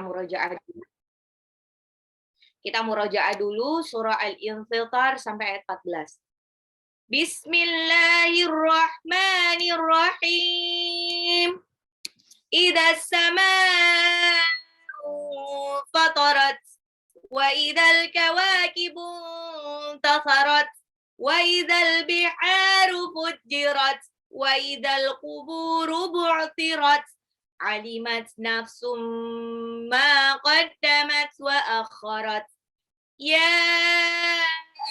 Murojaah dulu. Kita murojaah dulu surah Al-Infitar sampai ayat 14. Bismillahirrahmanirrahim. Idza samaa'u fatarat wa idzal kawakibu intatharat wa idzal biharu fujjirat wa idzal quburu bu'thirat alimat nafsum ma qaddamat wa akharat ya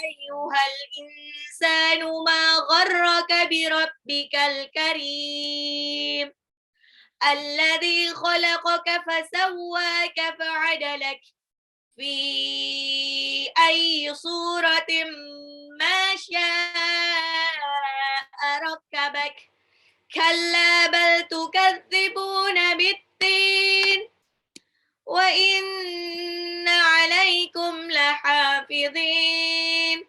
ayyuhal insanu ma gharraka birabbikal karim alladzi khalaqaka fasawwaka fa'adalak fi ayyi suratin ma syaa rakkabak kalla bal tukadzibuna bid-din wa inna 'alaikum lahafizin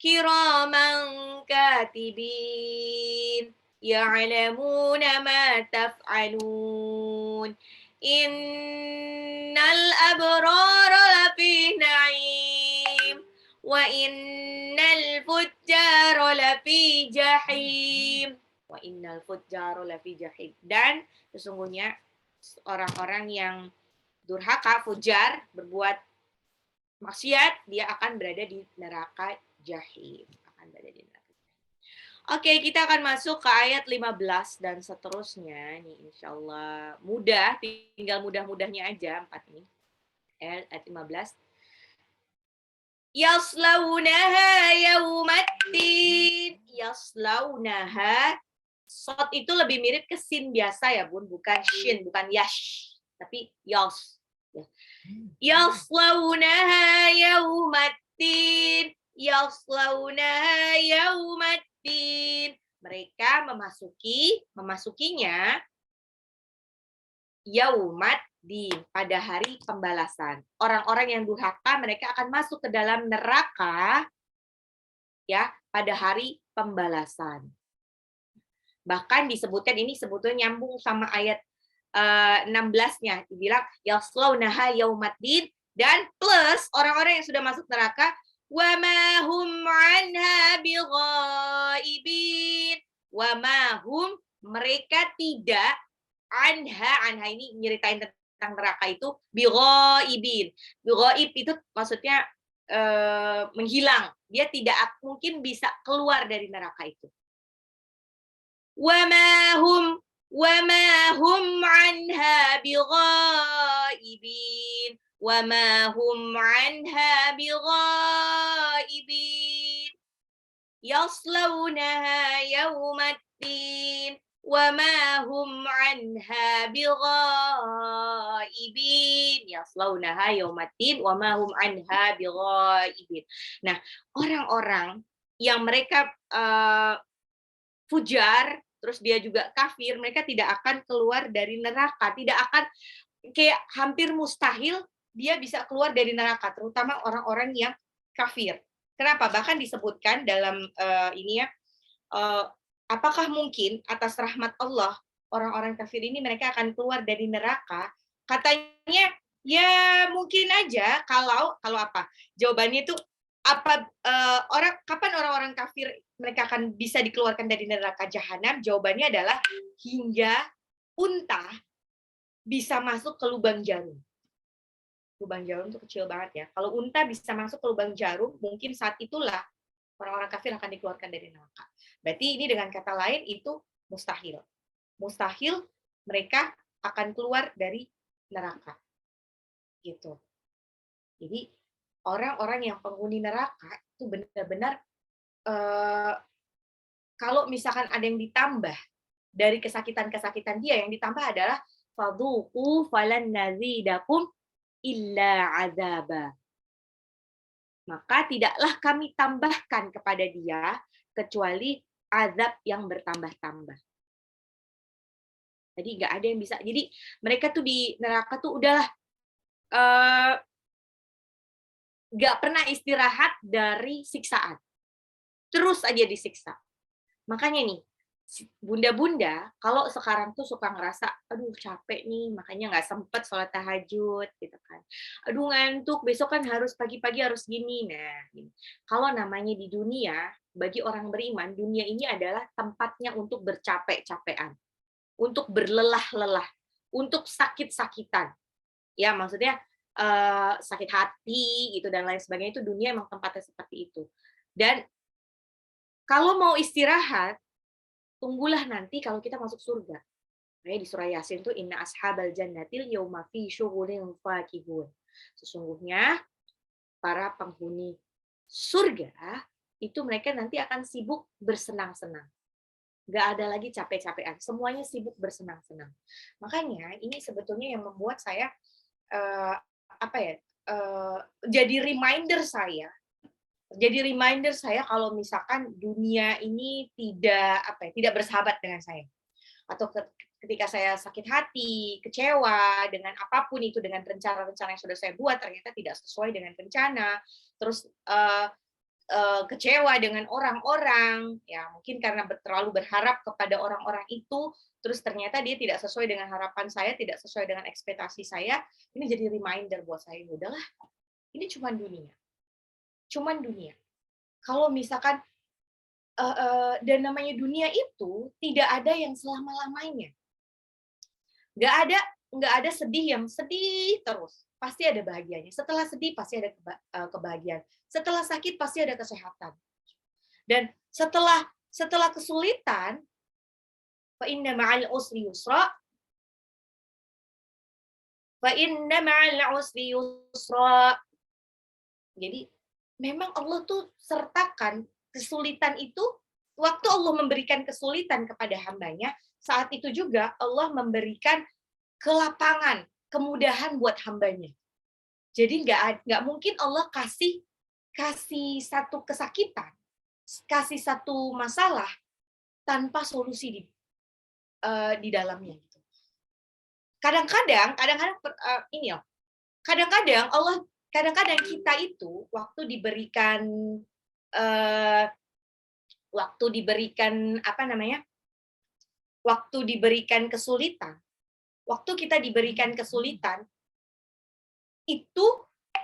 kiraman katibin ya'lamuna ma taf'alun innal abrara lafi na'im wa innal fujjara lafi jahim wa innal fujjara lafi jahim. Dan sesungguhnya orang-orang yang durhaka, fujar, berbuat maksiat, dia akan berada di neraka jahim. Akan berada di neraka jahim. Oke, kita akan masuk ke ayat 15 dan seterusnya. Nih, insya Allah mudah, tinggal mudah-mudahnya aja 4 ini. Ayat 15. Yaslaunaha yaumaddin. Yaslaunaha. Sod itu lebih mirip ke sin biasa ya, Bun, bukan shin, bukan yash, tapi yas. Yaslaunaha yaumaddin. Yaslaunaha yaumaddin. Mereka memasukinya yaumaddin, pada hari pembalasan. Orang-orang yang durhaka mereka akan masuk ke dalam neraka ya pada hari pembalasan. Bahkan disebutkan ini sebetulnya nyambung sama ayat 16-nya. Dibilang yaslaunaha yaumaddin dan plus orang-orang yang sudah masuk neraka wa ma hum anha bighaibin. Wa ma hum, mereka tidak, anha ini nyeritain tentang neraka itu bighaibin. Bighaib itu maksudnya menghilang. Dia tidak mungkin bisa keluar dari neraka itu. وَمَا هُمْ عَنْهَا بِغَائِبِينَ وَمَا هُمْ عَنْهَا بِغَائِبِينَ يَصْلَوْنَهَا يَوْمَ الدِّينِ وَمَا هُمْ عَنْهَا بِغَائِبِينَ يَصْلَوْنَهَا يَوْمَ الدِّينِ وَمَا هُمْ عَنْهَا بِغَائِبِينَ. Nah, orang-orang yang mereka fujar, terus dia juga kafir, mereka tidak akan keluar dari neraka, tidak akan, kayak hampir mustahil dia bisa keluar dari neraka, terutama orang-orang yang kafir. Kenapa? Bahkan disebutkan dalam apakah mungkin atas rahmat Allah orang-orang kafir ini mereka akan keluar dari neraka? Katanya ya mungkin aja kalau apa? Jawabannya itu kapan orang-orang kafir mereka akan bisa dikeluarkan dari neraka jahanam? Jawabannya adalah hingga unta bisa masuk ke lubang jarum. Lubang jarum itu kecil banget ya. Kalau unta bisa masuk ke lubang jarum, mungkin saat itulah orang-orang kafir akan dikeluarkan dari neraka. Berarti ini dengan kata lain itu mustahil. Mustahil mereka akan keluar dari neraka. Gitu. Jadi orang-orang yang penghuni neraka itu benar-benar kalau misalkan ada yang ditambah dari kesakitan-kesakitan dia, yang ditambah adalah fadhuqu falan nazidakum illa azaba. Maka tidaklah kami tambahkan kepada dia kecuali azab yang bertambah-tambah. Jadi nggak ada yang bisa. Jadi mereka tuh di neraka tuh udahlah nggak pernah istirahat dari siksaan. Terus aja disiksa. Makanya nih, Bunda-bunda kalau sekarang tuh suka ngerasa, "Aduh capek nih, makanya nggak sempet sholat tahajud," gitu kan. "Aduh ngantuk, besok kan harus pagi-pagi harus gini." Nah, gini, kalau namanya di dunia, bagi orang beriman, dunia ini adalah tempatnya untuk bercapek-capekan, untuk berlelah-lelah, untuk sakit-sakitan. Ya maksudnya, sakit hati gitu dan lain sebagainya, itu dunia emang tempatnya seperti itu. Dan kalau mau istirahat, tunggulah nanti kalau kita masuk surga. Makanya di surah Yasin tuh inna ashabal jannatil yauma fi syughulin fakihun. Sesungguhnya para penghuni surga itu mereka nanti akan sibuk bersenang-senang. Nggak ada lagi capek-capekan, semuanya sibuk bersenang-senang. Makanya ini sebetulnya yang membuat saya eh, apa ya? eh, jadi reminder saya kalau misalkan dunia ini tidak apa ya, tidak bersahabat dengan saya, atau ketika saya sakit hati, kecewa dengan apapun itu, dengan rencana-rencana yang sudah saya buat ternyata tidak sesuai dengan rencana, terus kecewa dengan orang-orang, ya mungkin karena terlalu berharap kepada orang-orang itu, terus ternyata dia tidak sesuai dengan harapan saya, tidak sesuai dengan ekspektasi saya, ini jadi reminder buat saya, ya udahlah, ini cuman dunia. Kalau misalkan dan namanya dunia itu tidak ada yang selama-lamanya. Nggak ada sedih yang sedih terus. Pasti ada bahagianya. Setelah sedih pasti ada kebahagiaan. Setelah sakit pasti ada kesehatan. Dan setelah kesulitan, fa inna ma'al usri yusra, fa inna ma'al usri yusra. Jadi memang Allah tuh sertakan kesulitan itu, waktu Allah memberikan kesulitan kepada hambanya, saat itu juga Allah memberikan kelapangan, kemudahan buat hambanya. Jadi nggak mungkin Allah kasih kasih satu kesakitan, kasih satu masalah tanpa solusi di dalamnya. Gitu. Ini loh, kadang-kadang kita itu eh, waktu diberikan apa namanya, waktu kita diberikan kesulitan itu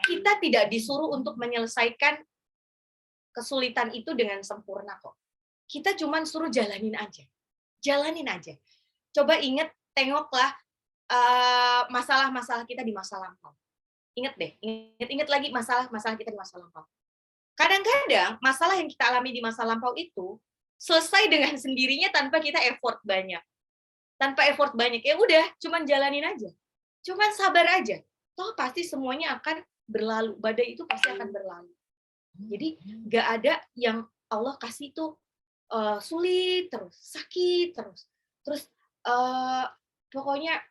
kita tidak disuruh untuk menyelesaikan kesulitan itu dengan sempurna kok. Kita cuma suruh jalanin aja. Jalanin aja. Coba tengoklah masalah-masalah kita di masa lampau. Ingat deh, ingat lagi masalah-masalah kita di masa lampau. Kadang-kadang masalah yang kita alami di masa lampau itu selesai dengan sendirinya tanpa kita effort banyak. Ya udah, cuman jalanin aja. Cuman sabar aja. Toh pasti semuanya akan berlalu. Badai itu pasti akan berlalu. Jadi nggak ada yang Allah kasih tuh sulit terus, sakit terus pokoknya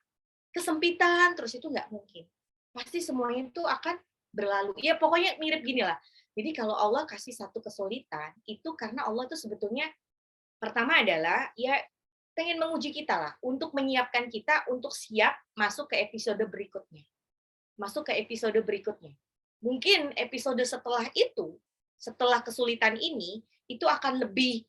kesempitan terus, itu nggak mungkin. Pasti semuanya itu akan berlalu. Ya pokoknya mirip gini lah. Jadi kalau Allah kasih satu kesulitan, itu karena Allah tuh sebetulnya pertama adalah ya pengen menguji kita lah, untuk menyiapkan kita untuk siap masuk ke episode berikutnya. Mungkin episode setelah itu, setelah kesulitan ini, itu akan lebih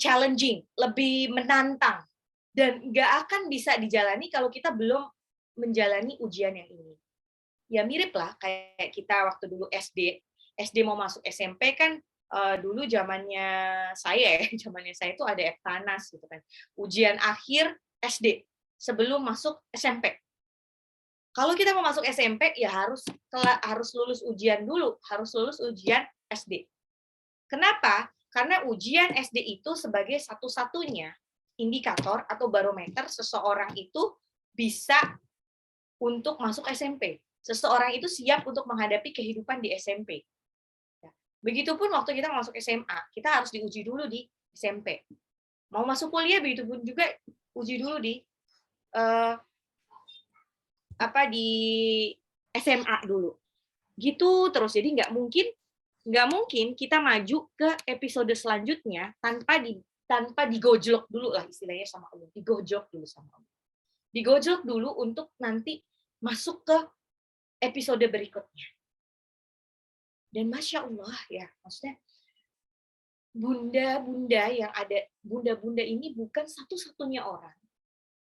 challenging, lebih menantang, dan nggak akan bisa dijalani kalau kita belum menjalani ujian yang ini. Ya mirip lah kayak kita waktu dulu SD mau masuk SMP kan, dulu zamannya zamannya saya itu ada Eptanas gitu kan. Ujian akhir SD sebelum masuk SMP. Kalau kita mau masuk SMP ya harus lulus ujian dulu, harus lulus ujian SD. Kenapa? Karena ujian SD itu sebagai satu-satunya indikator atau barometer seseorang itu bisa untuk masuk SMP. Seseorang itu siap untuk menghadapi kehidupan di SMP. Begitupun waktu kita masuk SMA, kita harus diuji dulu di SMP. Mau masuk kuliah, begitupun juga uji dulu di di SMA dulu. Gitu terus. Jadi nggak mungkin kita maju ke episode selanjutnya tanpa digojlok dulu lah istilahnya sama Allah. Digojlok dulu untuk nanti masuk ke episode berikutnya. Dan Masya Allah ya, maksudnya bunda-bunda yang ada, bunda-bunda ini bukan satu-satunya orang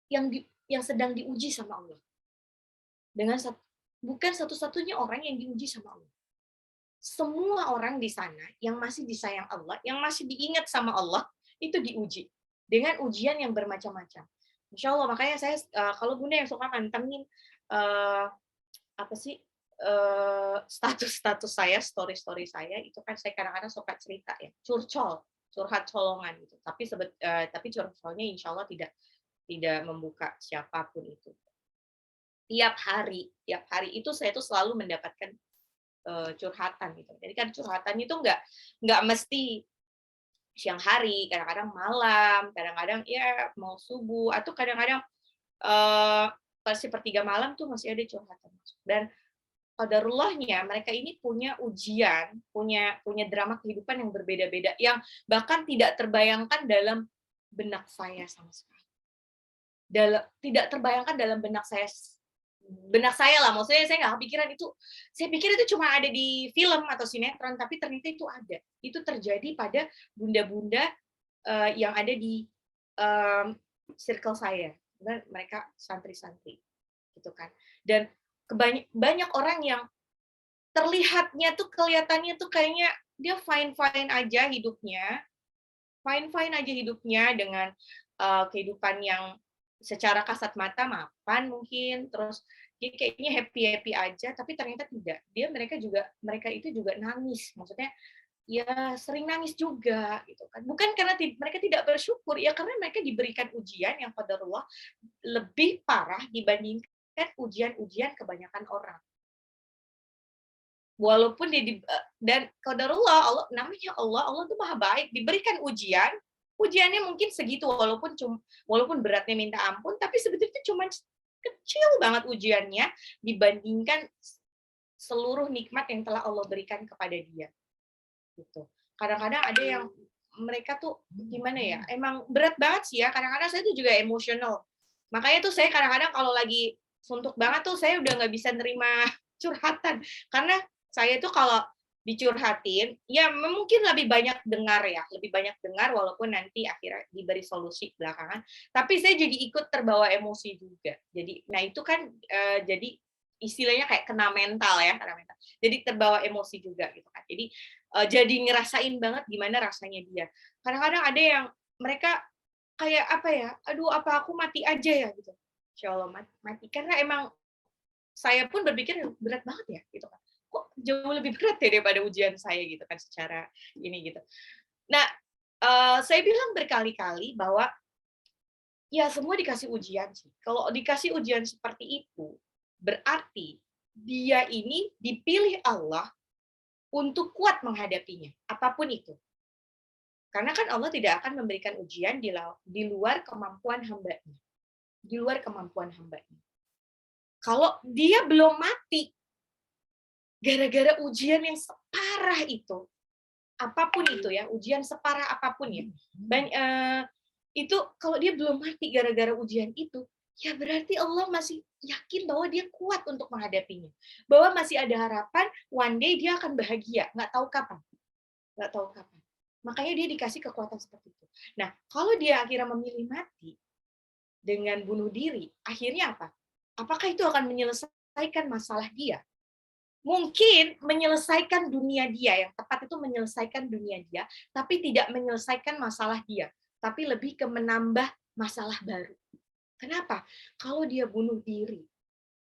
yang sedang diuji sama Allah. Bukan satu-satunya orang yang diuji sama Allah. Semua orang di sana yang masih disayang Allah, yang masih diingat sama Allah, itu diuji dengan ujian yang bermacam-macam. Insya Allah, makanya saya kalau bunda yang suka mantengin apa sih status-status saya, story-story saya, itu kan saya kadang-kadang suka cerita ya, curhat colongan gitu. Tapi curhat-colongannya insya Allah tidak membuka siapapun itu. Tiap hari itu saya tuh selalu mendapatkan curhatan gitu. Jadi kan curhatan itu nggak mesti siang hari, kadang-kadang malam, kadang-kadang ya mau subuh, atau kadang-kadang sepertiga malam tuh masih ada curhatan. Dan qadarullahnya mereka ini punya ujian, punya drama kehidupan yang berbeda-beda, yang bahkan tidak terbayangkan dalam benak saya sama sekali. Tidak terbayangkan dalam benak saya lah, maksudnya saya nggak kepikiran itu. Saya pikir itu cuma ada di film atau sinetron, tapi ternyata itu ada. Itu terjadi pada bunda-bunda yang ada di circle saya. Dan mereka santri-santri, gitu kan. Dan banyak orang yang terlihatnya tuh, kelihatannya tuh kayaknya dia fine-fine aja hidupnya dengan kehidupan yang secara kasat mata mapan mungkin, terus dia kayaknya happy aja, tapi ternyata tidak. Mereka itu juga nangis, maksudnya ya sering nangis juga gitu kan. Bukan karena mereka tidak bersyukur, ya karena mereka diberikan ujian yang qadarullah lebih parah dibandingkan ujian-ujian kebanyakan orang. Walaupun dan qadarullah, Allah namanya Allah tuh maha baik, diberikan ujiannya mungkin segitu, walaupun beratnya minta ampun, tapi sebetulnya cuma kecil banget ujiannya dibandingkan seluruh nikmat yang telah Allah berikan kepada dia. Gitu. Kadang-kadang ada yang mereka tuh gimana ya, emang berat banget sih ya, kadang-kadang saya tuh juga emosional. Makanya tuh saya kadang-kadang kalau lagi suntuk banget tuh saya udah nggak bisa nerima curhatan, karena saya tuh kalau dicurhatin, ya mungkin lebih banyak dengar walaupun nanti akhirnya diberi solusi belakangan, tapi saya jadi ikut terbawa emosi juga. Jadi, nah itu kan jadi istilahnya kayak kena mental. Jadi terbawa emosi juga gitu kan. Jadi ngerasain banget gimana rasanya dia. Kadang-kadang ada yang mereka kayak apa ya, aduh apa aku mati aja ya gitu. Insya Allah mati, karena emang saya pun berpikir berat banget ya gitu kan. Kok jauh lebih berat ya daripada ujian saya gitu kan secara ini gitu. Nah, saya bilang berkali-kali bahwa ya semua dikasih ujian sih. Kalau dikasih ujian seperti itu, berarti dia ini dipilih Allah untuk kuat menghadapinya, apapun itu. Karena kan Allah tidak akan memberikan ujian di luar kemampuan hamba-Nya. Di luar kemampuan hamba-Nya. Kalau dia belum mati, gara-gara ujian yang separah itu, apapun itu ya, ujian separah apapun ya, itu kalau dia belum mati gara-gara ujian itu, ya berarti Allah masih yakin bahwa dia kuat untuk menghadapinya. Bahwa masih ada harapan, one day dia akan bahagia, nggak tahu kapan. Makanya dia dikasih kekuatan seperti itu. Nah, kalau dia akhirnya memilih mati dengan bunuh diri, akhirnya apa? Apakah itu akan menyelesaikan masalah dia? Mungkin menyelesaikan dunia dia, yang tepat itu menyelesaikan dunia dia, tapi tidak menyelesaikan masalah dia, tapi lebih ke menambah masalah baru. Kenapa? Kalau dia bunuh diri,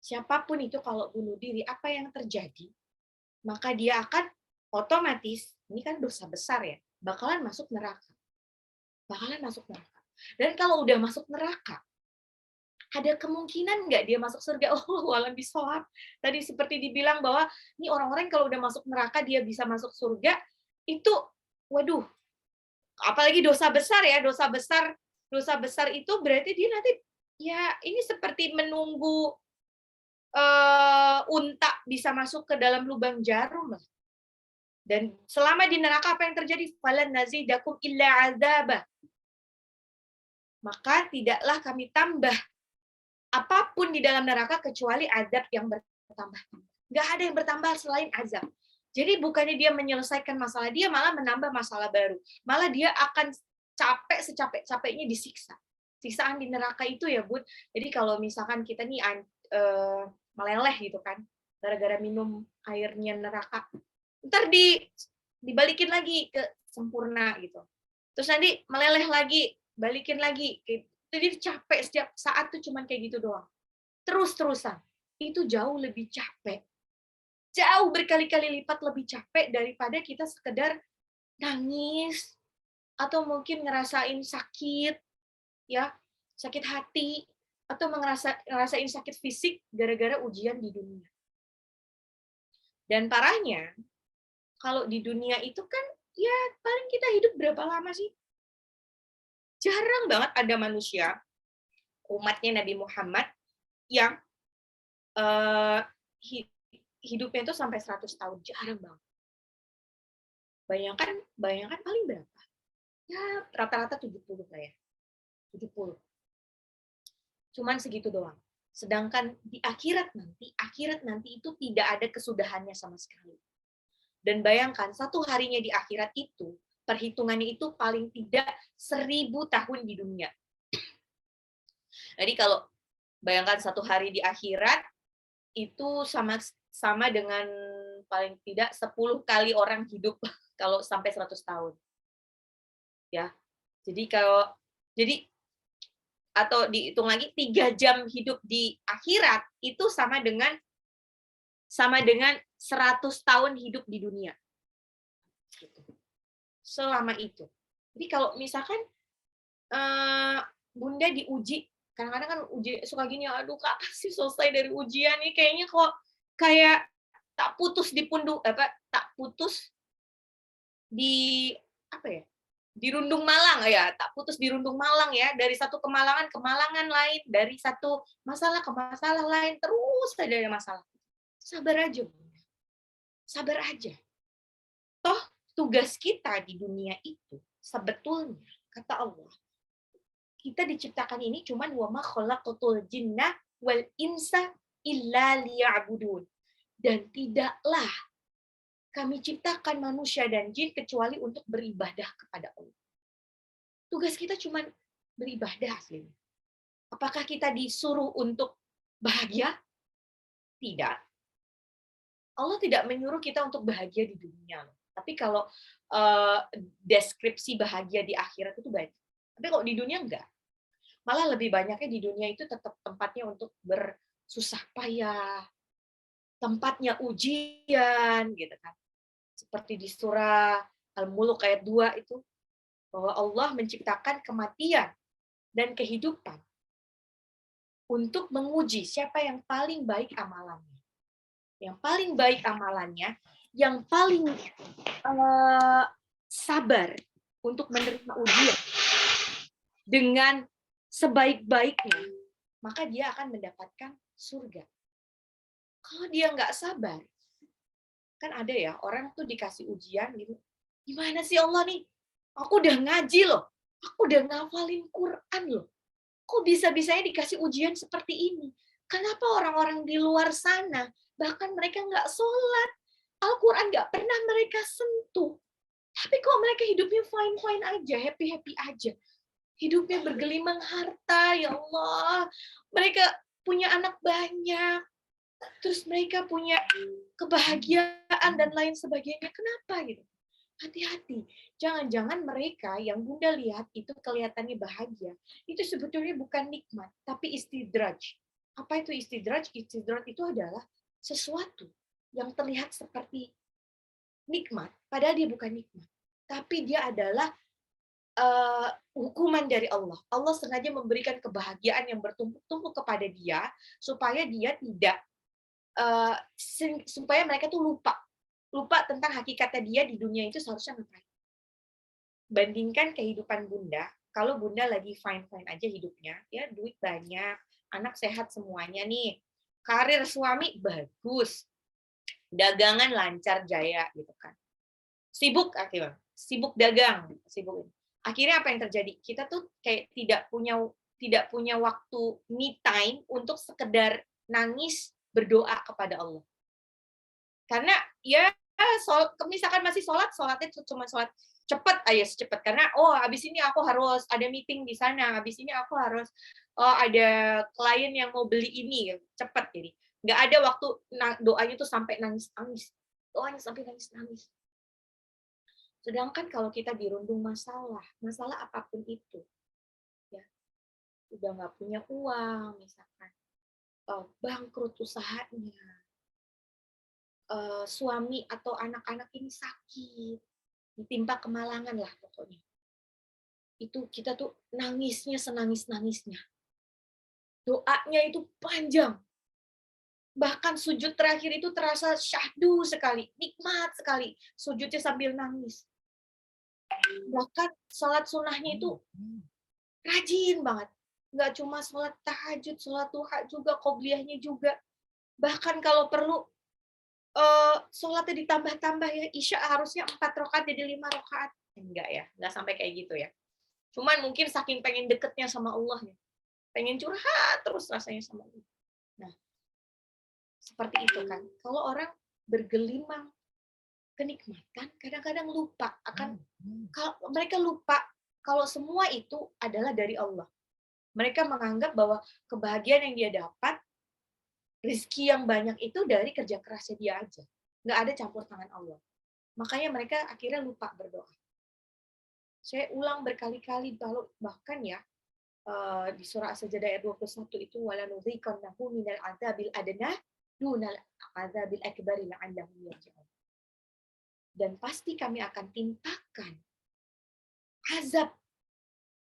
siapapun itu kalau bunuh diri, apa yang terjadi? Maka dia akan otomatis, ini kan dosa besar ya, bakalan masuk neraka. Dan kalau udah masuk neraka, ada kemungkinan nggak dia masuk surga? Walau bisawab. Tadi seperti dibilang bahwa ini orang-orang kalau udah masuk neraka dia bisa masuk surga, itu waduh, apalagi dosa besar ya, dosa besar itu berarti dia nanti ya ini seperti menunggu unta bisa masuk ke dalam lubang jarum. Dan selama di neraka apa yang terjadi? Falan nazidakum illa azaba. Maka tidaklah kami tambah apapun di dalam neraka kecuali azab yang bertambah. Nggak ada yang bertambah selain azab. Jadi bukannya dia menyelesaikan masalah, dia malah menambah masalah baru. Malah dia akan capek secapek-capeknya disiksa. Siksaan di neraka itu ya, Bud. Jadi kalau misalkan kita nih meleleh gitu kan, gara-gara minum airnya neraka, ntar dibalikin lagi ke sempurna gitu. Terus nanti meleleh lagi, balikin lagi. Jadi capek setiap saat tuh cuman kayak gitu doang. Terus-terusan. Itu jauh lebih capek, jauh berkali-kali lipat lebih capek daripada kita sekedar nangis atau mungkin ngerasain sakit, ya, sakit hati, atau ngerasain sakit fisik gara-gara ujian di dunia. Dan parahnya, kalau di dunia itu kan ya paling kita hidup berapa lama sih? Jarang banget ada manusia, umatnya Nabi Muhammad, yang hidupnya itu sampai 100 tahun. Jarang banget. Bayangkan paling berapa? Ya rata-rata 70 lah ya. 70. Cuman segitu doang. Sedangkan di akhirat nanti itu tidak ada kesudahannya sama sekali. Dan bayangkan, satu harinya di akhirat itu, perhitungannya itu paling tidak 1000 tahun di dunia. Jadi kalau bayangkan satu hari di akhirat, itu sama dengan paling tidak 10 kali orang hidup kalau sampai 100 tahun. Ya. Jadi atau dihitung lagi 3 jam hidup di akhirat itu sama dengan 100 tahun hidup di dunia. Selama itu. Jadi kalau misalkan Bunda diuji, kadang-kadang kan uji suka gini, aduh kapan sih selesai dari ujian nih, kayaknya kok kayak tak putus di apa ya? Di rundung malang ya, tak putus di rundung malang ya, dari satu kemalangan ke malangan lain, dari satu masalah ke masalah lain, terus saja ada masalah. Sabar aja, Bunda. Sabar aja. Toh tugas kita di dunia itu sebetulnya kata Allah, kita diciptakan ini cuman wa ma khalaqatul jinna wal insa illa liya'budun. Dan tidaklah kami ciptakan manusia dan jin kecuali untuk beribadah kepada Allah. Tugas kita cuman beribadah aslinya. Apakah kita disuruh untuk bahagia? Tidak. Allah tidak menyuruh kita untuk bahagia di dunia. Tapi kalau deskripsi bahagia di akhirat itu banyak. Tapi kalau di dunia enggak. Malah lebih banyaknya di dunia itu tetap tempatnya untuk bersusah payah, tempatnya ujian, gitu kan. Seperti di surah Al-Mulk ayat 2 itu, bahwa Allah menciptakan kematian dan kehidupan untuk menguji siapa yang paling baik amalannya. Yang paling baik amalannya, yang paling sabar untuk menerima ujian dengan sebaik-baiknya, maka dia akan mendapatkan surga. Kalau dia nggak sabar, kan ada ya orang tuh dikasih ujian gitu, gimana sih Allah nih? Aku udah ngaji loh, aku udah ngafalin Quran loh, kok bisa-bisanya dikasih ujian seperti ini? Kenapa orang-orang di luar sana, bahkan mereka nggak sholat, Al-Quran nggak pernah mereka sentuh, tapi kok mereka hidupnya fine-fine aja, happy-happy aja. Hidupnya bergelimang harta, ya Allah. Mereka punya anak banyak, terus mereka punya kebahagiaan dan lain sebagainya. Kenapa gitu? Hati-hati. Jangan-jangan mereka yang Bunda lihat itu kelihatannya bahagia, itu sebetulnya bukan nikmat, tapi istidraj. Apa itu istidraj? Istidraj itu adalah sesuatu yang terlihat seperti nikmat, padahal dia bukan nikmat. Tapi dia adalah hukuman dari Allah. Allah sengaja memberikan kebahagiaan yang bertumpuk-tumpuk kepada dia supaya dia tidak supaya mereka tuh lupa tentang hakikatnya dia di dunia itu seharusnya ngapain. Bandingkan kehidupan Bunda, kalau Bunda lagi fine-fine aja hidupnya, ya duit banyak, anak sehat semuanya nih, karir suami bagus, dagangan lancar jaya gitu kan. Sibuk akhirnya, sibuk dagang, sibuk ini. Akhirnya apa yang terjadi? Kita tuh kayak tidak punya waktu me time untuk sekedar nangis berdoa kepada Allah. Karena ya misalkan masih sholatnya cuma sholat cepet aja cepet karena habis ini aku harus ada meeting di sana, habis ini aku harus ada klien yang mau beli ini, cepet jadi nggak ada waktu doanya tuh sampai nangis-nangis, doanya sampai nangis-nangis. Sedangkan kalau kita dirundung masalah apapun itu, ya udah nggak punya uang misalkan, bangkrut usahanya, suami atau anak-anak ini sakit, ditimpa kemalangan lah pokoknya. Itu kita tuh nangisnya senangis-nangisnya. Doanya itu panjang. Bahkan sujud terakhir itu terasa syahdu sekali, nikmat sekali. Sujudnya sambil nangis. Bahkan sholat sunnahnya itu rajin banget. Nggak cuma sholat tahajud, sholat duha juga, qobliyahnya juga. Bahkan kalau perlu sholatnya ditambah-tambah ya, isya harusnya 4 rakaat jadi 5 rakaat. Enggak ya, nggak sampai kayak gitu ya. Cuman mungkin saking pengen deketnya sama Allah ya. Pengen curhat terus rasanya sama Allah. Nah, seperti itu kan. Kalau orang bergelimang kenikmatan, kadang-kadang lupa akan mereka lupa kalau semua itu adalah dari Allah. Mereka menganggap bahwa kebahagiaan yang dia dapat, rezeki yang banyak itu dari kerja kerasnya dia aja. Nggak ada campur tangan Allah. Makanya mereka akhirnya lupa berdoa. Saya ulang berkali-kali, bahkan ya, di surah As-Sajdah ayat 21 itu walanudziqannahu minal adzabil adna dunal adzabil akbari la'allahum yarji'un. Dan pasti kami akan timpakan azab,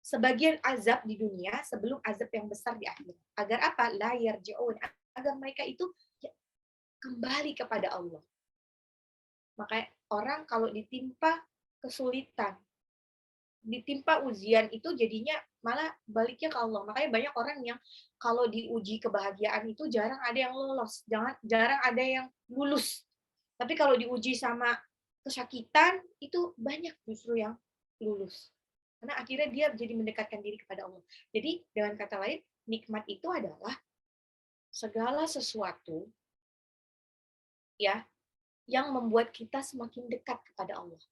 sebagian azab di dunia sebelum azab yang besar di akhirat. Agar apa? La yarji'un, agar mereka itu kembali kepada Allah. Makanya orang kalau ditimpa kesulitan, ditimpa ujian itu jadinya malah baliknya ke Allah. Makanya banyak orang yang kalau diuji kebahagiaan itu jarang ada yang lolos, jarang ada yang lulus. Tapi kalau diuji sama kesakitan itu banyak justru yang lulus. Karena akhirnya dia jadi mendekatkan diri kepada Allah. Jadi dengan kata lain, nikmat itu adalah segala sesuatu ya yang membuat kita semakin dekat kepada Allah.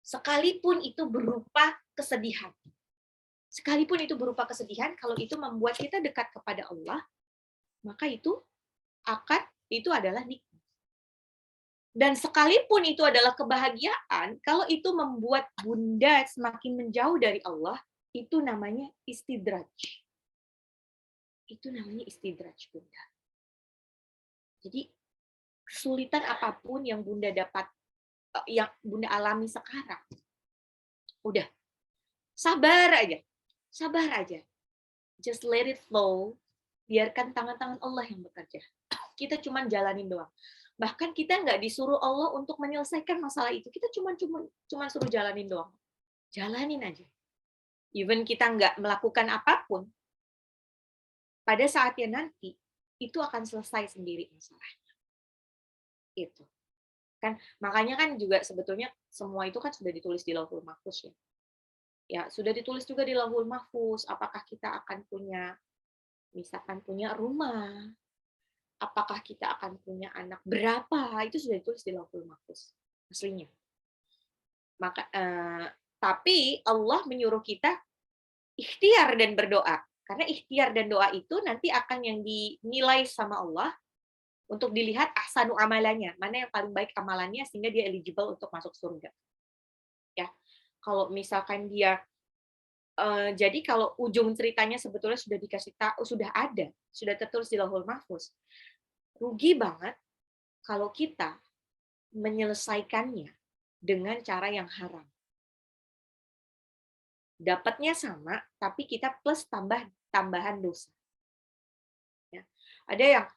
Sekalipun itu berupa kesedihan. Sekalipun itu berupa kesedihan, kalau itu membuat kita dekat kepada Allah, maka itu adalah nikmat. Dan sekalipun itu adalah kebahagiaan, kalau itu membuat Bunda semakin menjauh dari Allah, itu namanya istidraj. Itu namanya istidraj, Bunda. Jadi, kesulitan apapun yang Bunda dapat, yang Bunda alami sekarang, udah, sabar aja. Just let it flow, biarkan tangan-tangan Allah yang bekerja. Kita cuma jalanin doang. Bahkan kita nggak disuruh Allah untuk menyelesaikan masalah itu. Kita cuma suruh jalanin doang. Jalanin aja. Even kita nggak melakukan apapun, pada saatnya nanti, itu akan selesai sendiri masalahnya. Itu. Kan, makanya kan juga sebetulnya semua itu kan sudah ditulis di Lauhul Mahfuz ya. Ya, sudah ditulis juga di Lauhul Mahfuz. Apakah kita akan punya, misalkan punya rumah, apakah kita akan punya anak berapa, itu sudah ditulis di Lauhul Mahfuz aslinya. Tapi Allah menyuruh kita ikhtiar dan berdoa, karena ikhtiar dan doa itu nanti akan yang dinilai sama Allah untuk dilihat ahsanu amalannya, mana yang paling baik amalannya sehingga dia eligible untuk masuk surga. Ya, kalau misalkan dia jadi kalau ujung ceritanya sebetulnya sudah dikasih tahu, sudah tertulis di Lauhul Mahfuz. Rugi banget kalau kita menyelesaikannya dengan cara yang haram. Dapatnya sama, tapi kita plus tambahan dosa. Ya. Ada yang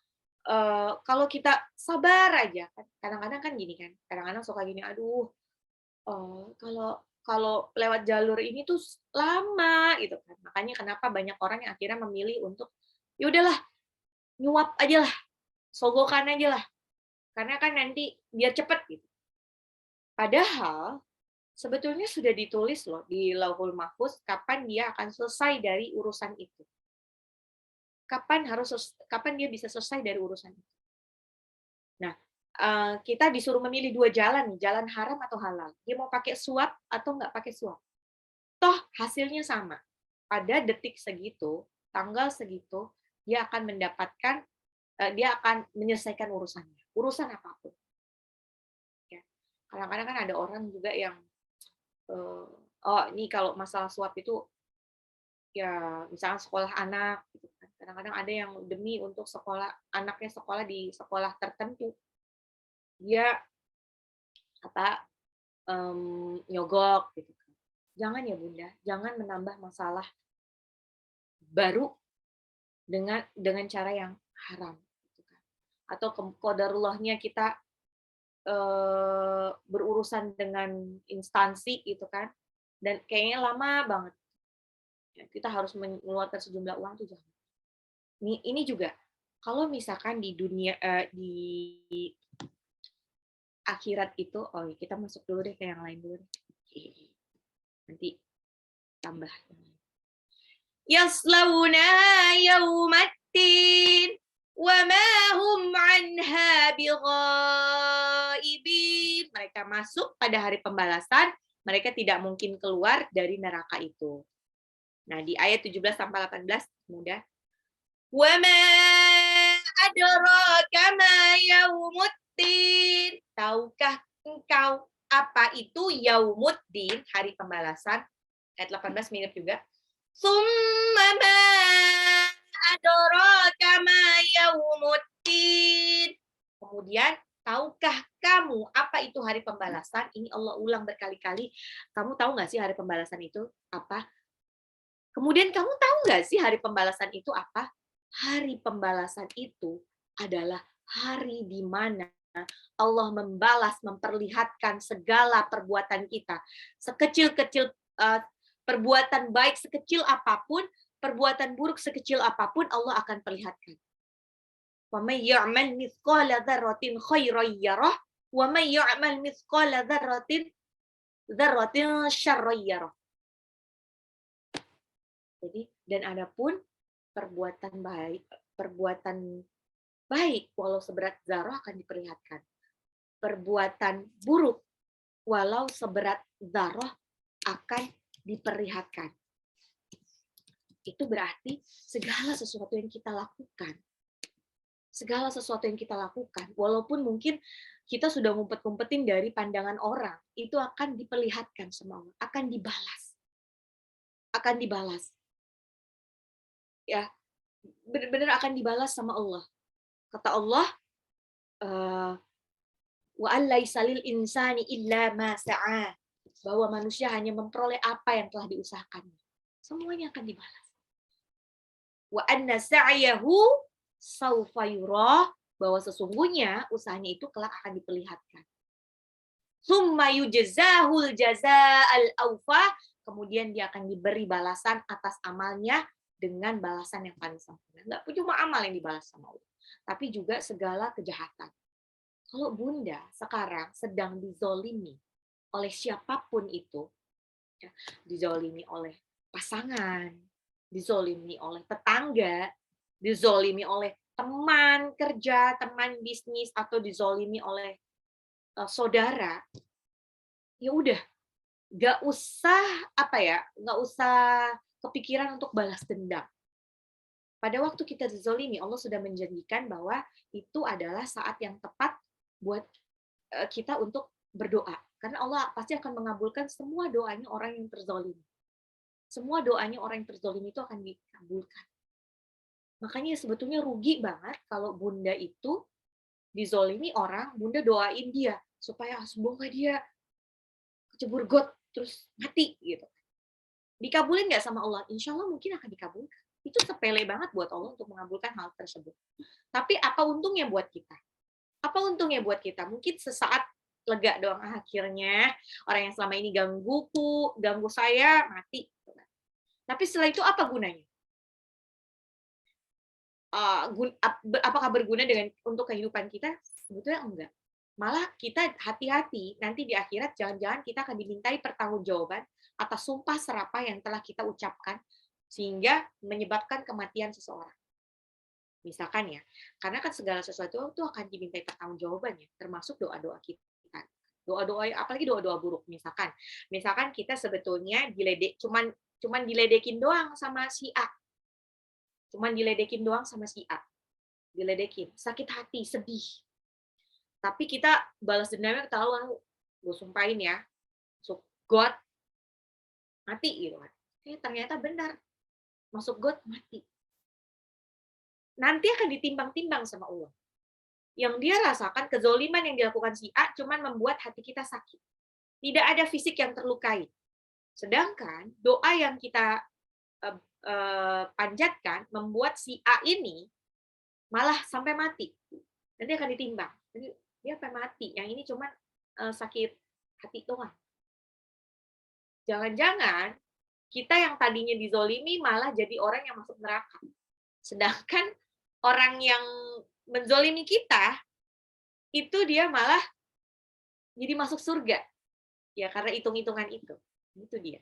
kalau kita sabar aja, kadang-kadang kan gini kan, kadang-kadang suka gini, aduh, kalau lewat jalur ini tuh lama gitu kan. Makanya kenapa banyak orang yang akhirnya memilih untuk ya udahlah, nyuap aja lah, sogokan aja lah. Karena kan nanti biar cepet gitu. Padahal sebetulnya sudah ditulis loh di Lauhul Mahfuz kapan dia akan selesai dari urusan itu. Kapan dia bisa selesai dari urusan itu. Nah, kita disuruh memilih 2 jalan nih, jalan haram atau halal. Dia mau pakai suap atau nggak pakai suap. Toh hasilnya sama. Pada detik segitu, tanggal segitu, dia akan mendapatkan, dia akan menyelesaikan urusannya, urusan apapun. Ya. Kadang-kadang kan ada orang juga yang, oh ini kalau masalah suap itu, ya misalnya sekolah anak, gitu kan. Kadang-kadang ada yang demi untuk anaknya sekolah di sekolah tertentu, dia apa, nyogok gitu kan. Jangan ya Bunda, jangan menambah masalah baru dengan cara yang haram, gitu kan. Atau qadarullahnya kita, berurusan dengan instansi gitu kan, dan kayaknya lama banget, ya kita harus mengeluarkan sejumlah uang tuh jangan. Ini juga, kalau misalkan di dunia, di akhirat itu, oh ya kita masuk dulu deh ke yang lain dulu deh. Nanti tambah. Yaslawnaha yawmaddin wa ma hum anha bighaibin. Mereka masuk pada hari pembalasan, mereka tidak mungkin keluar dari neraka itu. Nah, di ayat 17 sampai 18 mudah. Wa ma adraka ma yaumuddin. Tahukah engkau apa itu yaumuddin, hari pembalasan? Ayat 18 mirip juga. Summa ma adraka ma yaumuddin. Kemudian, tahukah kamu apa itu hari pembalasan? Ini Allah ulang berkali-kali. Kamu tahu nggak sih hari pembalasan itu apa? Kemudian kamu tahu nggak sih hari pembalasan itu apa? Hari pembalasan itu adalah hari di mana Allah membalas, memperlihatkan segala perbuatan kita. Sekecil-kecil, perbuatan baik sekecil apapun, perbuatan buruk sekecil apapun, Allah akan perlihatkan. وَمَن يَعْمَلْ مِثْقَالَ ذَرَّةٍ خَيْرًا يَرَهُ وَمَن يَعْمَلْ مِثْقَالَ ذَرَّةٍ شَرًّا يَرَهُ. Jadi, dan adapun perbuatan baik walau seberat zarah akan diperlihatkan. Perbuatan buruk walau seberat zarah akan diperlihatkan. Itu berarti segala sesuatu yang kita lakukan, walaupun mungkin kita sudah ngumpet-ngumpetin dari pandangan orang, itu akan diperlihatkan sama Allah, akan dibalas. Ya, benar-benar akan dibalas sama Allah. Kata Allah, wa an laisa lil insani illa ma sa'a, bahwa manusia hanya memperoleh apa yang telah diusahakannya. Semuanya akan dibalas. Wa anna sa'yahu saufa yura, bahwa sesungguhnya usahanya itu kelak akan diperlihatkan. Summa yujzahul jazaa'al awfa, kemudian dia akan diberi balasan atas amalnya dengan balasan yang paling sempurna. Enggak cuma amal yang dibalas sama Allah, tapi juga segala kejahatan. Kalau Bunda sekarang sedang dizolimi oleh siapapun itu, ya, dizolimi oleh pasangan, dizolimi oleh tetangga, dizolimi oleh teman kerja, teman bisnis, atau dizolimi oleh saudara, ya udah, nggak usah kepikiran untuk balas dendam. Pada waktu kita dizolimi, Allah sudah menjanjikan bahwa itu adalah saat yang tepat buat kita untuk berdoa. Karena Allah pasti akan mengabulkan semua doanya orang yang terzolimi. Semua doanya orang yang terzolimi itu akan dikabulkan. Makanya sebetulnya rugi banget kalau Bunda itu dizolimi orang, Bunda doain dia supaya semoga dia kecebur got terus mati gitu. Dikabulin nggak sama Allah? Insya Allah mungkin akan dikabulkan. Itu sepele banget buat Allah untuk mengabulkan hal tersebut. Tapi apa untungnya buat kita? Apa untungnya buat kita? Mungkin sesaat lega doang, akhirnya orang yang selama ini ganggu saya, mati. Tapi setelah itu apa gunanya? Apakah berguna untuk kehidupan kita? Sebetulnya enggak. Malah kita hati-hati, nanti di akhirat jangan-jangan kita akan dimintai pertanggungjawaban atas sumpah serapah yang telah kita ucapkan, sehingga menyebabkan kematian seseorang. Misalkan ya, karena kan segala sesuatu itu akan dimintai pertanggungjawabannya, termasuk doa-doa kita. Doa-doa, apalagi doa-doa buruk. Misalkan kita sebetulnya cuman diledekin doang sama si A, cuman diledekin doang sama si A, diledekin, sakit hati, sedih. Tapi kita balas dendamnya ketahuan, gue sumpahin ya, masuk God, mati gitu kan. Ternyata benar, masuk God, mati. Nanti akan ditimbang-timbang sama Allah. Yang dia rasakan, kezoliman yang dilakukan si A cuman membuat hati kita sakit. Tidak ada fisik yang terlukai. Sedangkan doa yang kita panjatkan membuat si A ini malah sampai mati. Nanti akan ditimbang. Jadi dia sampai mati. Yang ini cuman sakit hati doang. Jangan-jangan kita yang tadinya dizolimi malah jadi orang yang masuk neraka. Sedangkan orang yang menzolimi kita, itu dia malah jadi masuk surga. Ya, karena hitung-hitungan itu. Itu dia.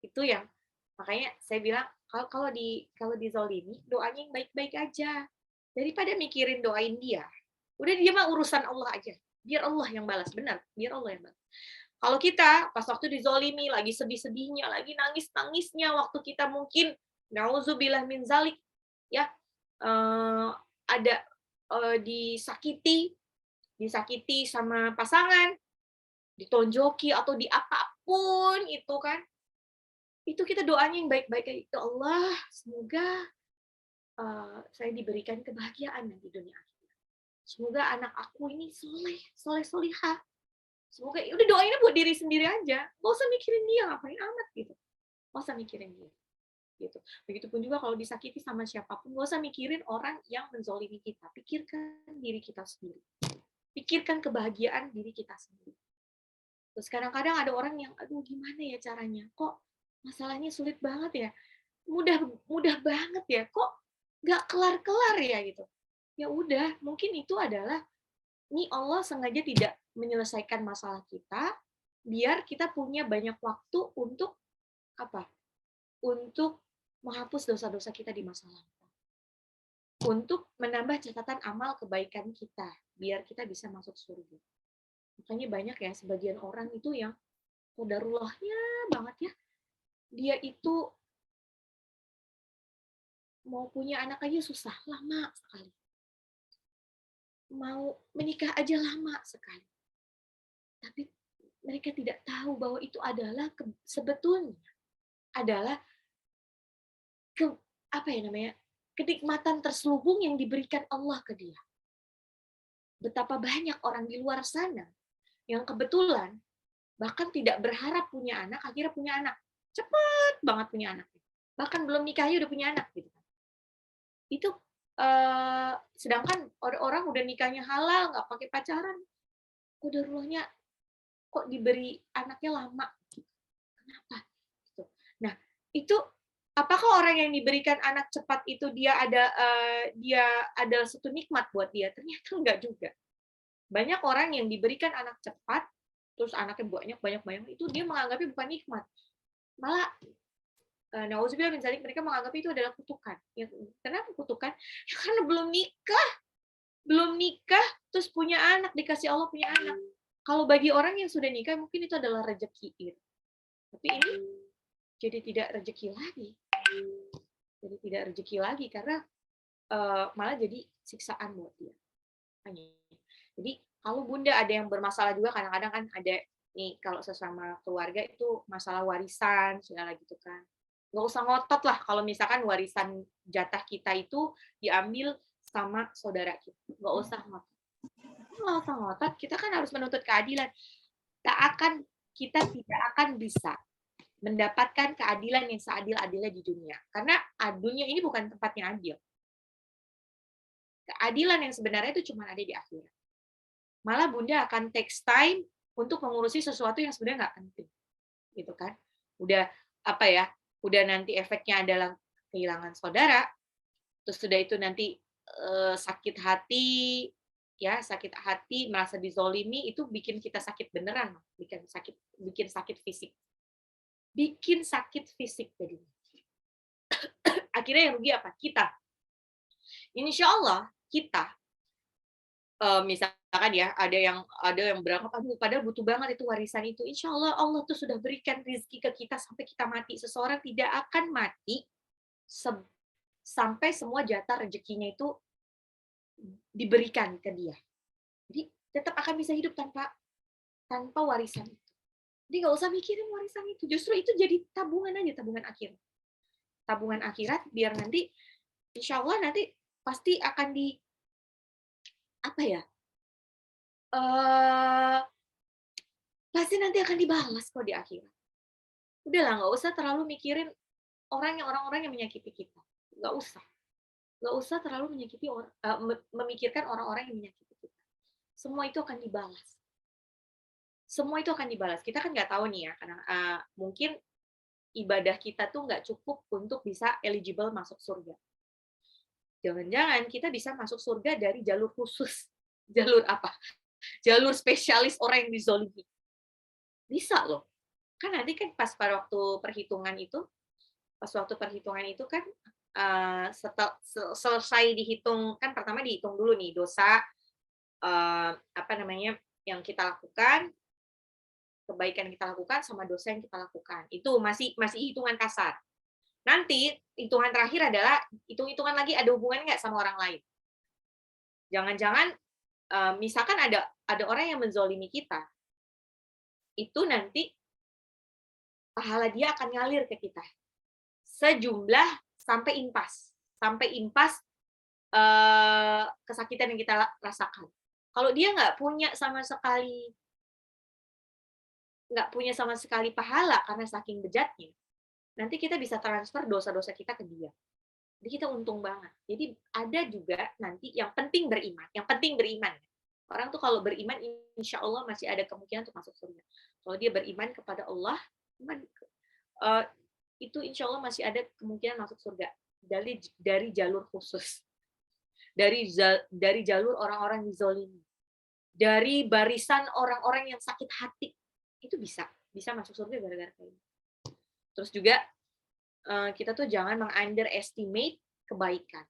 Itu yang, makanya saya bilang, kalau dizolimi, doanya yang baik-baik aja. Daripada mikirin doain dia. Udah dia mah urusan Allah aja. Biar Allah yang balas. Benar, biar Allah yang balas. Kalau kita pas waktu dizolimi, lagi sedih-sedihnya, lagi nangis-nangisnya, waktu kita mungkin, na'udzubillah min zalik, ya, ada disakiti sama pasangan, ditonjoki atau di apapun itu kan, itu kita doanya yang baik-baik kayak itu, Allah semoga saya diberikan kebahagiaan di dunia akhirat. Semoga anak aku ini soleh-solihah. Semoga udah doainnya buat diri sendiri aja, nggak usah mikirin dia, ngapain amat gitu, nggak usah mikirin dia. Gitu. Begitupun juga kalau disakiti sama siapapun, nggak usah mikirin orang yang menzolimi kita, pikirkan diri kita sendiri, pikirkan kebahagiaan diri kita sendiri. Terus kadang-kadang ada orang yang, aduh gimana ya caranya, kok masalahnya sulit banget ya, mudah banget ya, kok nggak kelar-kelar ya gitu. Ya udah, mungkin itu adalah ini Allah sengaja tidak menyelesaikan masalah kita, biar kita punya banyak waktu untuk apa? Untuk menghapus dosa-dosa kita di masa lalu. Untuk menambah catatan amal kebaikan kita, biar kita bisa masuk surga. Makanya banyak ya, sebagian orang itu yang qadarullahnya banget ya, dia itu mau punya anak aja susah, lama sekali. Mau menikah aja lama sekali. Tapi mereka tidak tahu bahwa itu adalah sebetulnya adalah apa ya namanya, kenikmatan terselubung yang diberikan Allah ke dia. Betapa banyak orang di luar sana yang kebetulan bahkan tidak berharap punya anak, akhirnya punya anak. Cepet banget punya anak. Bahkan belum nikah aja udah punya anak gitu. Itu sedangkan orang udah nikahnya halal, nggak pakai pacaran, qadarulahnya kok diberi anaknya lama. Kenapa? Gitu. Nah, itu apakah orang yang diberikan anak cepat itu dia adalah satu nikmat buat dia? Ternyata enggak juga. Banyak orang yang diberikan anak cepat, terus anaknya banyak itu dia menganggapnya bukan nikmat. Malah nauzubillah min dzalik, mereka menganggap itu adalah kutukan. Ya, kenapa kutukan? Ya, karena belum nikah terus punya anak, dikasih Allah punya anak. Kalau bagi orang yang sudah nikah mungkin itu adalah rezeki. Tapi ini jadi tidak rezeki lagi. Jadi tidak rezeki lagi karena malah jadi siksaan buat dia. Jadi kalau Bunda ada yang bermasalah juga, kadang-kadang kan ada nih kalau sesama keluarga itu masalah warisan segala gitu kan. Nggak usah ngotot lah kalau misalkan warisan jatah kita itu diambil sama saudara kita. Nggak usah ngotot. Nggak usah ngotot, kita kan harus menuntut keadilan. Kita tidak akan bisa mendapatkan keadilan yang seadil-adilnya di dunia. Karena dunia ini bukan tempatnya adil. Keadilan yang sebenarnya itu cuma ada di akhirat. Malah Bunda akan takes time untuk mengurusi sesuatu yang sebenarnya nggak penting. Gitu kan. Udah nanti efeknya adalah kehilangan saudara, terus sudah itu nanti sakit hati, merasa dizolimi, itu bikin kita sakit beneran, bikin sakit fisik. Bikin sakit fisik jadinya. Akhirnya yang rugi apa? Kita. Insya Allah kita, misalkan ya ada yang berangkat, aduh padahal butuh banget itu warisan itu. Insya Allah Allah tuh sudah berikan rezeki ke kita sampai kita mati. Seseorang tidak akan mati sampai semua jatah rezekinya itu diberikan ke dia. Jadi tetap akan bisa hidup tanpa warisan itu. Jadi nggak usah mikirin warisan itu. Justru itu jadi tabungan aja, tabungan akhirat. Tabungan akhirat biar nanti insya Allah nanti pasti akan apa ya? Pasti nanti akan dibalas kok di akhirat. Udahlah, nggak usah terlalu mikirin orang-orang yang menyakiti kita. Nggak usah. Nggak usah terlalu memikirkan orang-orang yang menyakiti kita. Semua itu akan dibalas. Semua itu akan dibalas. Kita kan nggak tahu nih ya, karena mungkin ibadah kita tuh nggak cukup untuk bisa eligible masuk surga. Jangan-jangan kita bisa masuk surga dari jalur khusus. Jalur apa? Jalur spesialis orang yang dizolimi. Bisa loh. Kan nanti kan pada waktu perhitungan itu kan selesai dihitung, kan pertama dihitung dulu nih dosa yang kita lakukan, kebaikan yang kita lakukan sama dosa yang kita lakukan. Itu masih hitungan kasar. Nanti hitungan terakhir adalah hitung-hitungan lagi ada hubungan nggak sama orang lain. Jangan-jangan misalkan ada orang yang menzolimi kita, itu nanti pahala dia akan ngalir ke kita sejumlah sampai impas kesakitan yang kita rasakan. Kalau dia nggak punya sama sekali pahala karena saking bejatnya, nanti kita bisa transfer dosa-dosa kita ke dia. Jadi kita untung banget. Jadi ada juga nanti yang penting beriman. Orang tuh kalau beriman, insya Allah masih ada kemungkinan untuk masuk surga. Kalau dia beriman kepada Allah, itu insya Allah masih ada kemungkinan masuk surga dari jalur khusus, dari jalur orang-orang yang dizolimi, dari barisan orang-orang yang sakit hati, itu bisa masuk surga gara-gara kayak ini. Terus juga kita tuh jangan meng-underestimate kebaikan.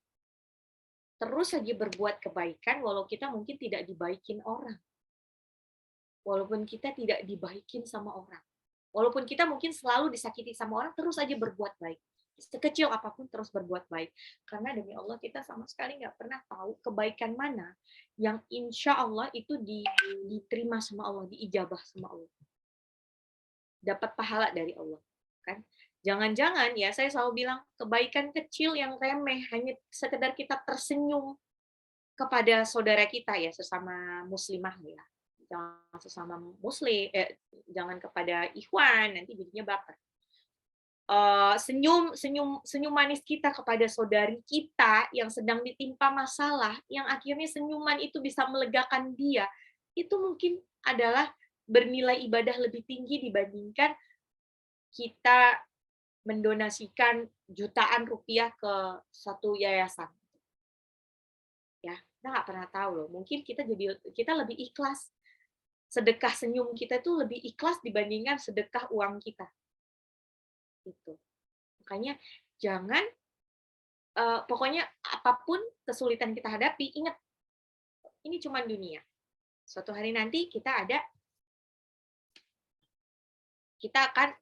Terus saja berbuat kebaikan walau kita mungkin tidak dibaikin orang. Walaupun kita tidak dibaikin sama orang. Walaupun kita mungkin selalu disakiti sama orang, terus saja berbuat baik. Sekecil apapun terus berbuat baik. Karena demi Allah kita sama sekali nggak pernah tahu kebaikan mana yang insya Allah itu diterima sama Allah, diijabah sama Allah. Dapat pahala dari Allah. Kan? Jangan-jangan ya saya selalu bilang kebaikan kecil yang remeh hanya sekedar kita tersenyum kepada saudara kita ya sesama muslimah ya, jangan sesama muslim, jangan kepada ikhwan nanti jadinya baper. Senyum manis kita kepada saudari kita yang sedang ditimpa masalah, yang akhirnya senyuman itu bisa melegakan dia, itu mungkin adalah bernilai ibadah lebih tinggi dibandingkan kita mendonasikan jutaan rupiah ke satu yayasan. Ya, kita nggak pernah tahu loh. Mungkin kita lebih ikhlas. Sedekah senyum kita itu lebih ikhlas dibandingkan sedekah uang kita. Itu. Makanya jangan pokoknya apapun kesulitan kita hadapi, ingat ini cuma dunia. Suatu hari nanti kita akan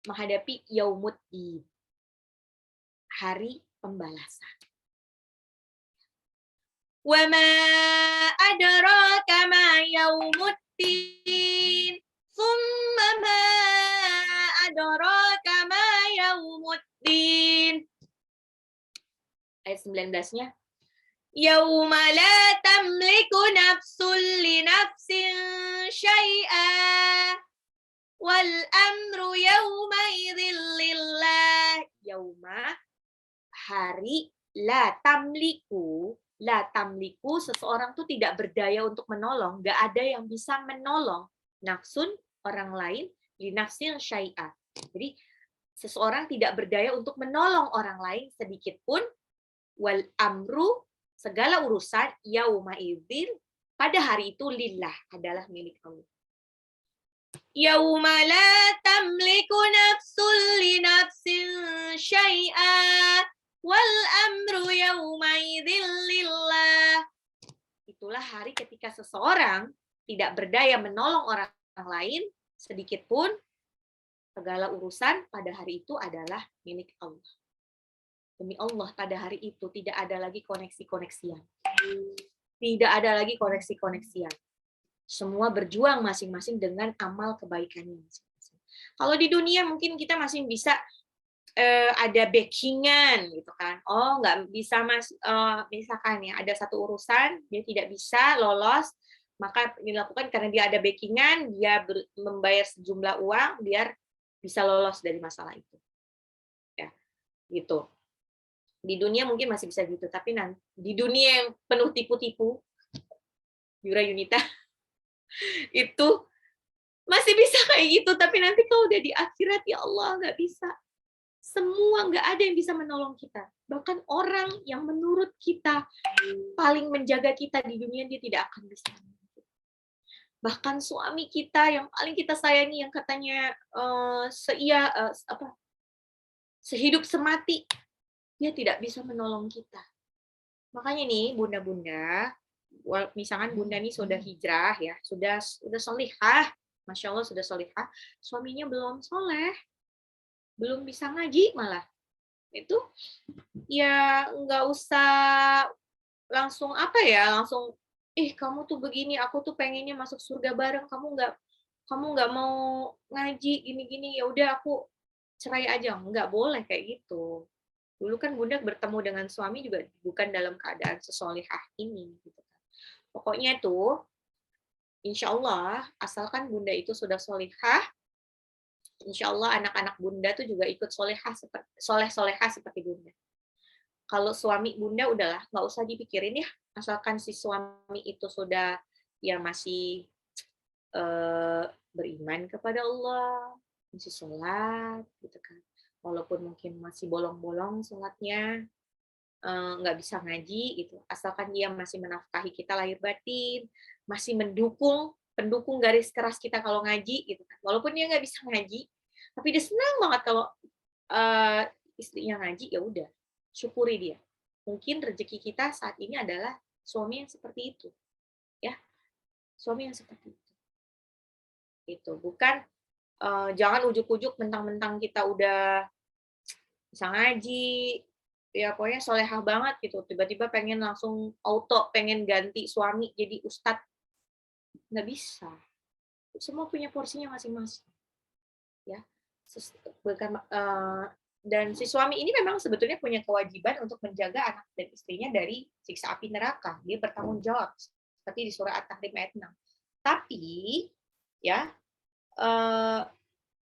menghadapi yaumuddin, hari pembalasan. Wa ma adraka ma yaumuddin. Tsumma ma adraka ma yaumuddin. Ayat 19-nya. Yauma la tamliku nafsun li nafsin syai'a wal amru yauma idzil lillah. Yauma, hari, la tamliku, seseorang tuh tidak berdaya untuk menolong, nggak ada yang bisa menolong nafsun, orang lain, li nafsin syai'a. Jadi seseorang tidak berdaya untuk menolong orang lain sedikit pun, wal amru, segala urusan, yauma idzil, pada hari itu lillah, adalah milik Allah. Yauma la tamliku nafsun li nafsin syai'a. wal amru yauma'idzil lillah. Itulah hari ketika seseorang tidak berdaya menolong orang lain sedikit pun, segala urusan pada hari itu adalah milik Allah. Demi Allah, pada hari itu tidak ada lagi koneksi-koneksian. Tidak ada lagi koneksi-koneksian. Semua berjuang masing-masing dengan amal kebaikannya masing-masing. Kalau di dunia mungkin kita masih bisa ada backingan gitu kan. Oh, nggak bisa misalkan ya ada satu urusan dia tidak bisa lolos, maka dilakukan karena dia ada backingan, dia membayar sejumlah uang biar bisa lolos dari masalah itu. Ya, gitu. Di dunia mungkin masih bisa gitu, tapi nanti di dunia yang penuh tipu-tipu, Yura Yunita, itu masih bisa kayak gitu, tapi nanti kalau udah di akhirat, ya Allah, nggak bisa. Semua nggak ada yang bisa menolong kita. Bahkan orang yang menurut kita paling menjaga kita di dunia, dia tidak akan bisa. Bahkan suami kita yang paling kita sayangi, yang katanya sehidup semati, dia tidak bisa menolong kita. Makanya nih, bunda-bunda, misalkan bunda nih sudah hijrah ya, sudah solihah, masya Allah sudah solihah, suaminya belum soleh, belum bisa ngaji malah, itu ya nggak usah langsung langsung kamu tuh begini, aku tuh pengennya masuk surga bareng, kamu nggak mau ngaji gini-gini, ya udah aku cerai aja, nggak boleh kayak gitu. Dulu kan bunda bertemu dengan suami juga bukan dalam keadaan sesolihah ini gitu kan. Pokoknya tuh insya Allah asalkan bunda itu sudah solihah, insya Allah anak-anak bunda tuh juga ikut solehah seperti bunda. Kalau suami bunda udahlah nggak usah dipikirin ya, asalkan si suami itu sudah ya masih beriman kepada Allah, masih sholat gitu kan, walaupun mungkin masih bolong-bolong sholatnya, nggak bisa ngaji gitu, asalkan dia masih menafkahi kita lahir batin, masih pendukung garis keras kita kalau ngaji gitu kan, walaupun dia nggak bisa ngaji, tapi dia senang banget kalau istrinya ngaji, ya udah syukuri dia. Mungkin rezeki kita saat ini adalah suami yang seperti itu, ya, suami yang seperti itu. Itu bukan jangan ujuk-ujuk mentang-mentang kita udah bisa ngaji, ya pokoknya solehah banget gitu, tiba-tiba pengen langsung pengen ganti suami jadi ustadz, nggak bisa. Semua punya porsinya masing-masing, ya. Dan si suami ini memang sebetulnya punya kewajiban untuk menjaga anak dan istrinya dari siksa api neraka. Dia bertanggung jawab seperti di surah At-Tahrim ayat 6. Tapi ya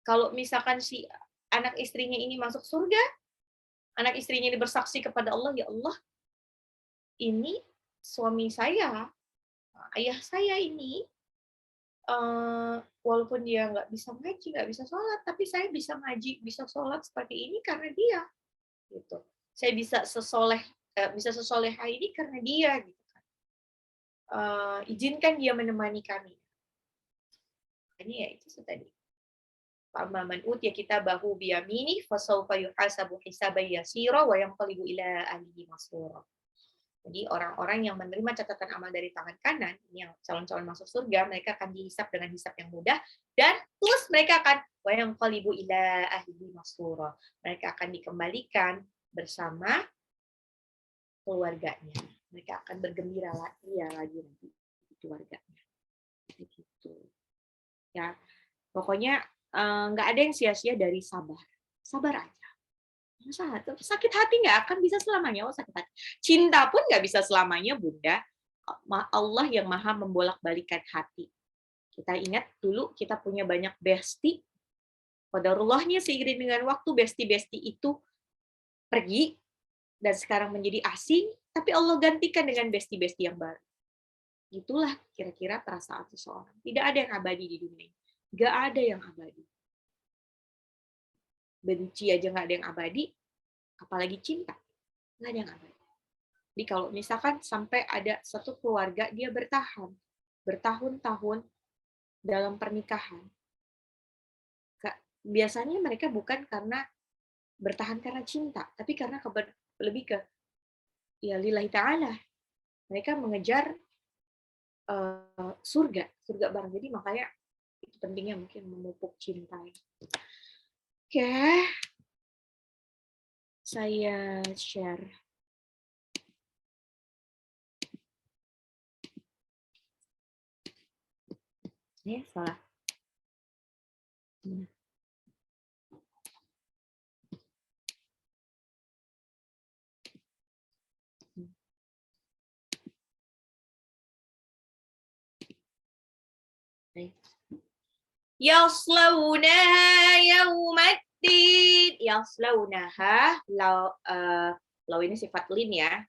kalau misalkan si anak istrinya ini masuk surga, anak istrinya ini bersaksi kepada Allah, ya Allah, ini suami saya, ayah saya ini, walaupun dia nggak bisa ngaji, nggak bisa sholat, tapi saya bisa ngaji, bisa sholat seperti ini karena dia, gitu. Saya bisa sesolehah ini karena dia, gitu kan. Izinkan dia menemani kami. Ini ya itu tadi. Fa'amma man utiya kitabahu biyaminih fasawfa yuhasabu hisaban yasira wa yanqalibu ila ahlihi masrura. Jadi orang-orang yang menerima catatan amal dari tangan kanan, ini yang calon-calon masuk surga, mereka akan dihisap dengan hisap yang mudah, dan terus mereka akan wa yanqalibu ila ahlihi masrura. Mereka akan dikembalikan bersama keluarganya. Mereka akan bergembira lagi nanti keluarganya. Begitu. Ya, pokoknya nggak ada yang sia-sia dari sabar. Sabar aja. Sakit hati nggak akan bisa selamanya. Oh, sakit hati. Cinta pun nggak bisa selamanya, Bunda. Allah yang maha membolak-balikan hati. Kita ingat dulu kita punya banyak bestie. Qadarullahnya seiring dengan waktu bestie-bestie itu pergi dan sekarang menjadi asing, tapi Allah gantikan dengan bestie-bestie yang baru. Itulah kira-kira perasaan seseorang. Tidak ada yang abadi di dunia ini. Nggak ada yang abadi. Benci aja nggak ada yang abadi, apalagi cinta. Nggak ada yang abadi. Jadi kalau misalkan sampai ada satu keluarga, dia bertahan bertahun-tahun dalam pernikahan, biasanya mereka bukan karena bertahan karena cinta, tapi karena lebih ke ya lillahi ta'ala. Mereka mengejar surga bareng. Jadi makanya itu pentingnya mungkin memupuk cinta. Oke, saya share. Salah. Yaslawnaha yaumaddin. Yaslawnaha, law ini sifat lin ya.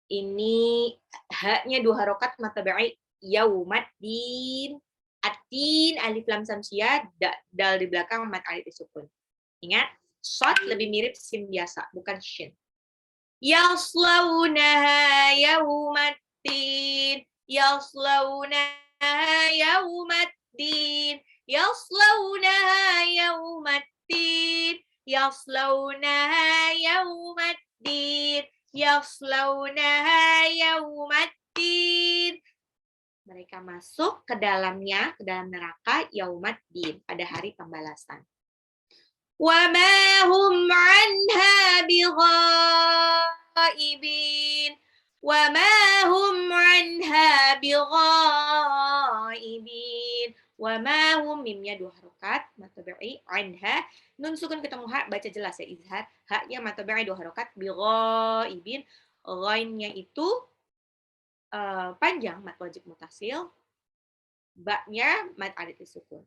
Ini haknya 2 harokat matabai yaumaddin. Atin alif lam samsiah, dal di belakang mat alif disukun. Ingat, shad lebih mirip sin biasa, bukan shin. Yaslawnaha yaumaddin. Yaslawnaha yaumaddin. Yaslawnaha yaumaddin. Yaslawnaha yaumaddin. Yaslawnaha yaumaddin. Mereka masuk ke dalamnya, ke dalam neraka yaumaddin, pada hari pembalasan. Wa ma hum 'anha bighaibin. Wa ma hum 'anha bighaibin. Wa ma hum, mimnya 2 harokat matabai, 'anha nun sukun ketemu ha, baca jelas ya, izhar. Haknya matabai 2 harokat, bighaibin. Ghainnya itu panjang, mat wajib mutasil. Ba-nya mat alif disukun.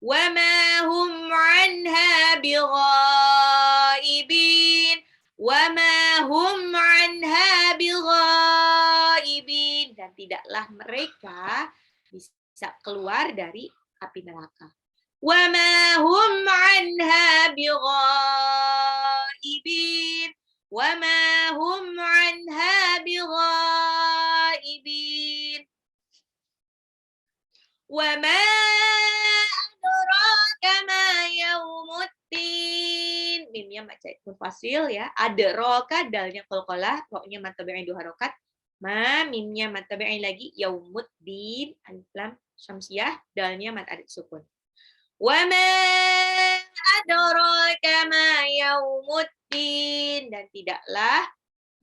وَمَا هُمْ عَنْهَا بِغَائِبِينَ وَمَا هُمْ عَنْهَا بِغَائِبِينَ. Dan tidaklah mereka bisa keluar dari api neraka. وَمَا هُمْ عَنْهَا بِغَائِبِينَ وَمَا هُمْ عَنْهَا بِغَائِبِينَ. وَمَا adraka ma yaumuddin. Mimnya munfasil ya. Adraka, dalnya qalqalah, roknya mad tabi'i 2 harokat. Ma, mimnya mad tabi'i lagi, yaumuddin, alif lam syamsiah, dalnya mad alif sukun. وَمَا adraka ma yaumuddin. Dan tidaklah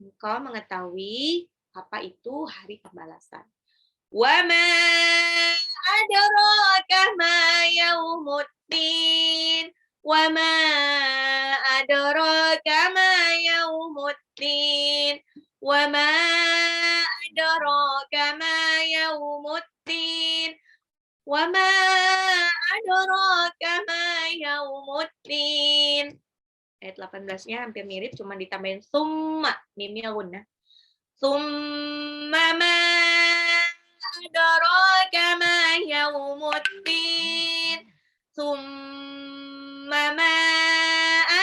engkau mengetahui apa itu hari pembalasan. وَمَا adraka ma yaumuddin. وَمَا adraka ma yaumuddin. وَمَا adraka ma yaumuddin. وَمَا adraka ma yaumuddin. Ayat 18-nya hampir mirip, cuma ditambahin summa, mimnya gunnah. Summa ma adraka ma yaumuddin. Summa ma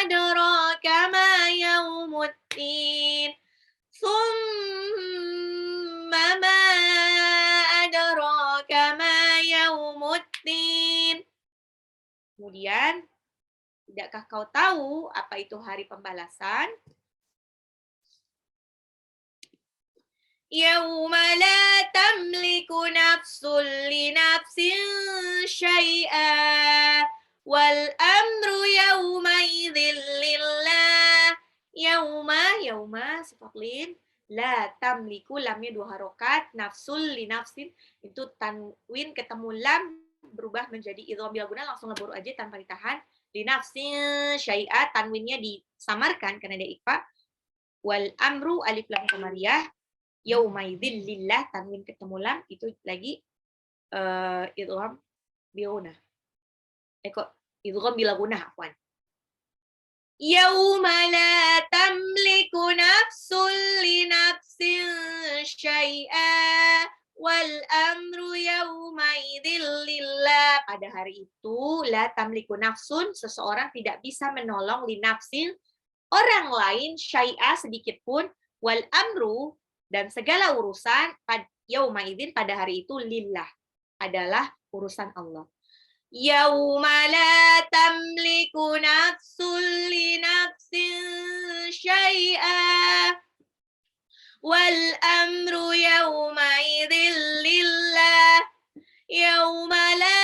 adraka ma yaumuddin. Summa ma adraka ma yaumuddin. Kemudian, tidakkah kau tahu apa itu hari pembalasan? Yauma la tamliku nafsun li nafsin syai'a wal amru yauma idzin lillah. Yauma sifat lin, la tamliku, lamnya 2 harokat, nafsul li nafsin, itu tanwin ketemu lam berubah menjadi idgham bil gunnah, langsung ngeburu aja tanpa ditahan. Li nafsin syai'a, tanwinnya disamarkan karena dia ikhfa. Wal amru, alif lam qamariyah, yaumaidin lillah, tanwin ketemu lam, itu lagi idgham bil gunnah. Idgham bil gunnah, afwan. Yauma la tamliku nafsun li nafsin syai'a wal amru yaumaidin lillah. Pada hari itu, la tamliku nafsun, seseorang tidak bisa menolong li nafsin, orang lain, syai'a, sedikit pun, wal amru, dan segala urusan, yaumaidin, pada hari itu, lillah, adalah urusan Allah. Yauma la tamliku nafsun li nafsin syai'a wal amru yauma idzin lillah. Yauma la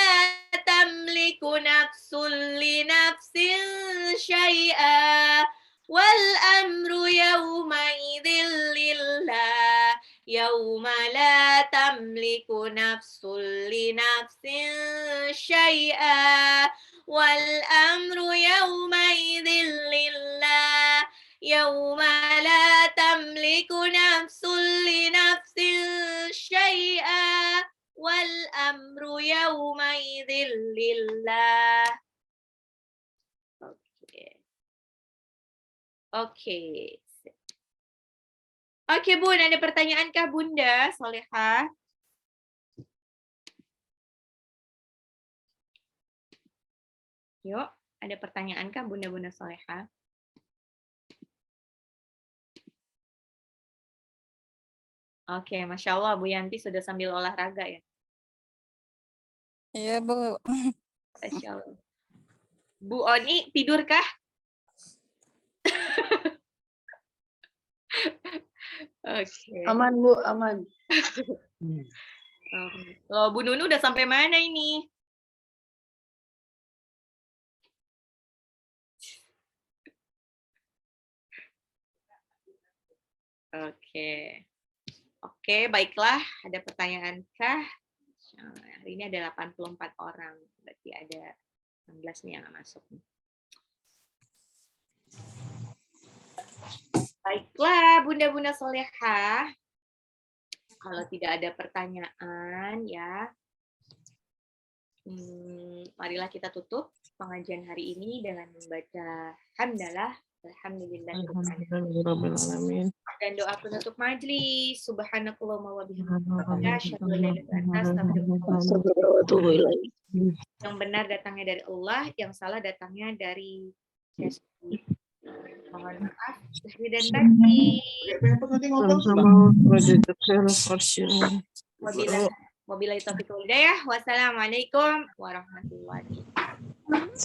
tamliku nafsun li nafsin syai'a wal amru yauma idzin lillah. Yauma la tamliku nafsun li nafsin syai'a wal amru yauma idzin lillah. Yauma la tamliku nafsun li nafsin syai'a wal amru yauma idzin lillah. Oke. Oke, Bun, ada pertanyaankah Bunda Solehah? Yuk, ada pertanyaankah Bunda-Bunda Solehah? Oke, Masya Allah, Bu Yanti sudah sambil olahraga ya? Iya, Bu. Masya Allah. Bu Oni, tidurkah? Oke. Aman, Bu, aman. Loh, Bu Nunu udah sampai mana ini? Oke. Oke, baiklah. Ada pertanyaankah? Hari ini ada 84 orang. Berarti ada 16 nih yang nggak masuk. Baiklah, Bunda-Bunda Solehah. Kalau tidak ada pertanyaan, ya, marilah kita tutup pengajian hari ini dengan membaca hamdalah. Alhamdulillah. Dan doa penutup majlis. Subhanakallahumma wa bihamdika asyhadu an la ilaha illa anta yang benar datangnya dari Allah, yang salah datangnya dari Yesus. Mohon maaf lahir dan batin. Wabillahi taufiq wal hidayah. Wassalamualaikum warahmatullahi wabarakatuh.